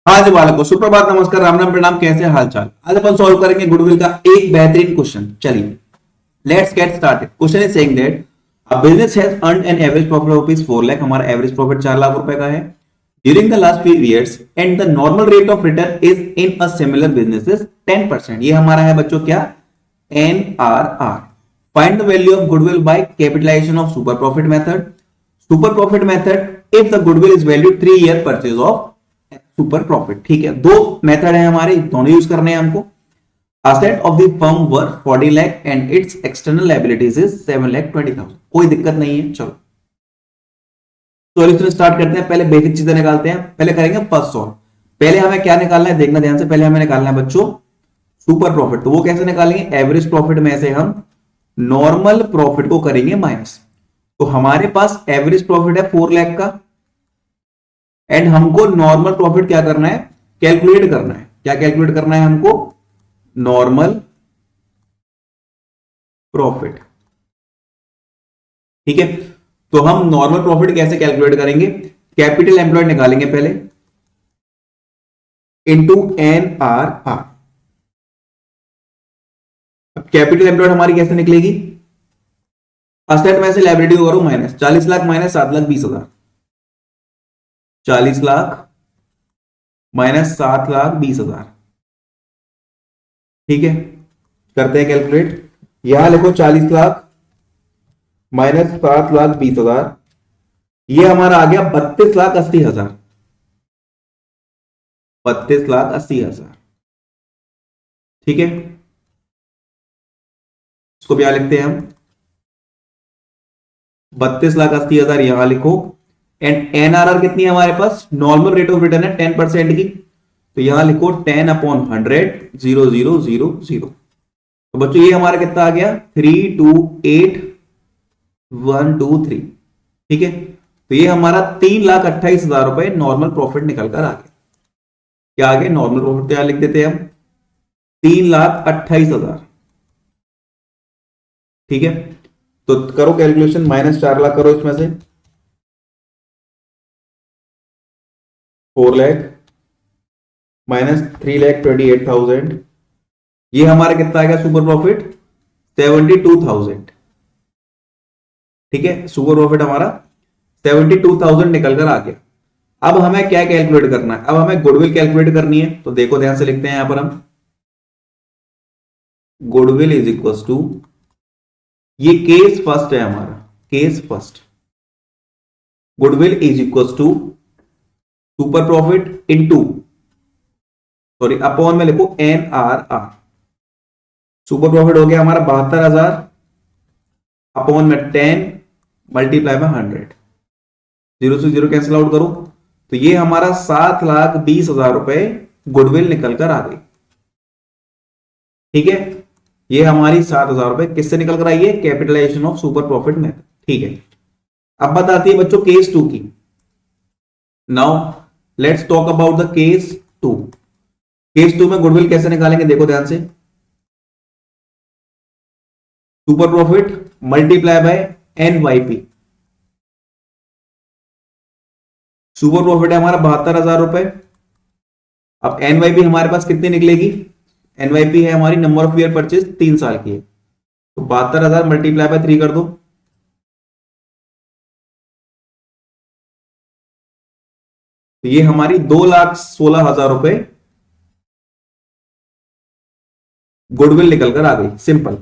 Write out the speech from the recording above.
हाँ जी बालकों, सुप्रभात, नमस्कार, राम राम, प्रणाम। कैसे हाल चाल। आज अपन सॉल्व करेंगे गुडविल का एक बेहतरीन क्वेश्चन। चलिए let's get started. Question is saying that a business has earned an average profit of ₹4 lakh. हमारा एवरेज प्रॉफिट 4 लाख रुपए का है during the last few years and the normal rate of return is in a similar businesses 10%। ये हमारा है बच्चों क्या, NRR। Find the value of goodwill by capitalization of super profit method. Super profit method if the goodwill is value 3 year purchase of super profit. ठीक है, दो method है हमारे, दोनों यूज करने हैं हमको। Asset of the firm worth 40 lakh and it's external liabilities is 7,20,000। कोई दिक्कत नहीं है। चलो सॉल्यूशन स्टार्ट करते हैं। पहले बेसिक चीजें निकालते हैं। पहले करेंगे फर्स्ट सॉल्व। पहले हमें क्या निकालना है, देखना ध्यान से। पहले हमें निकालना है बच्चों सुपर प्रॉफिट। तो वो कैसे निकालेंगे, एवरेज प्रॉफिट में से हम नॉर्मल प्रॉफिट को करेंगे माइनस। तो हमारे पास एवरेज प्रॉफिट है 4 लाख का एंड हमको नॉर्मल प्रॉफिट क्या करना है, कैलकुलेट करना है। क्या कैलकुलेट करना है हमको, नॉर्मल प्रॉफिट। ठीक है, तो हम नॉर्मल प्रॉफिट कैसे कैलकुलेट करेंगे, कैपिटल एम्प्लॉयड निकालेंगे पहले इनटू NRR। अब कैपिटल एम्प्लॉयड हमारी कैसे निकलेगी, असेट में से लायबिलिटी को करो minus. 40 lakh minus 7,20,000, 40 lakh minus 7,20,000। ठीक है, करते हैं कैलकुलेट। यहां लिखो 40 लाख माइनस 7,20,000, ये हमारा आ गया 32,80,000। 32,80,000। ठीक है, इसको भी यहां लिखते हैं हम, 32,80,000 यहां लिखो। एंड NRR कितनी है हमारे पास, नॉर्मल रेट ऑफ रिटर्न है 10% की, तो यहां लिखो 10/100, 0,000। तो बच्चों ये हमारा कितना आ गया, 328,123। ठीक है, तो ये हमारा 3,28,000 रुपए नॉर्मल प्रॉफिट निकल कर आ गया। क्या आ गया, नॉर्मल प्रॉफिट तो यहां लिख देते हैं हम 3,28,000। ठीक है, तो करो कैलकुलेशन, माइनस 4 लाख करो इसमें से, 4 लाख माइनस 3,28,000, ये हमारा कितना आ गया सुपर प्रॉफिट, 72,000। ठीक है, सुपर प्रॉफिट हमारा 72,000 निकल कर आ गया। अब हमें क्या कैलकुलेट करना है, अब हमें गुडविल कैलकुलेट करनी है। तो देखो ध्यान से लिखते हैं यहां पर हम, गुडविल इज इक्वल टू, ये केस फर्स्ट है हमारा, case first, goodwill is equal to super profit into, sorry upon में लिखो NRR। सुपर प्रॉफिट हो गया हमारा 72,000 अपॉन में 10 मल्टीप्लाई में 100, 0 से 0 कैंसिल आउट करो, तो ये हमारा 7,20,000 रुपए गुडविल निकल कर आ गई। ठीक है, ये हमारी 7,000 रुपए किससे निकल कर आई है, capitalization of super profit method. ठीक है, अब बताती है बच्चों केस 2 की। Now let's talk about the case 2। Case 2 में गुडविल कैसे निकालेंगे, देखो ध्यान से। Super profit multiply by NYP। Super profit है हमारा 72,000 रुपए। अब NYP हमारे पास कितनी निकलेगी, NYP है हमारी नंबर ऑफ ईयर परचेज, 3 साल की है, तो 72,000 मल्टीप्लाई बाय 3 कर दो, तो ये हमारी 2,16,000 रुपए गुडविल निकल कर आ गई। सिंपल।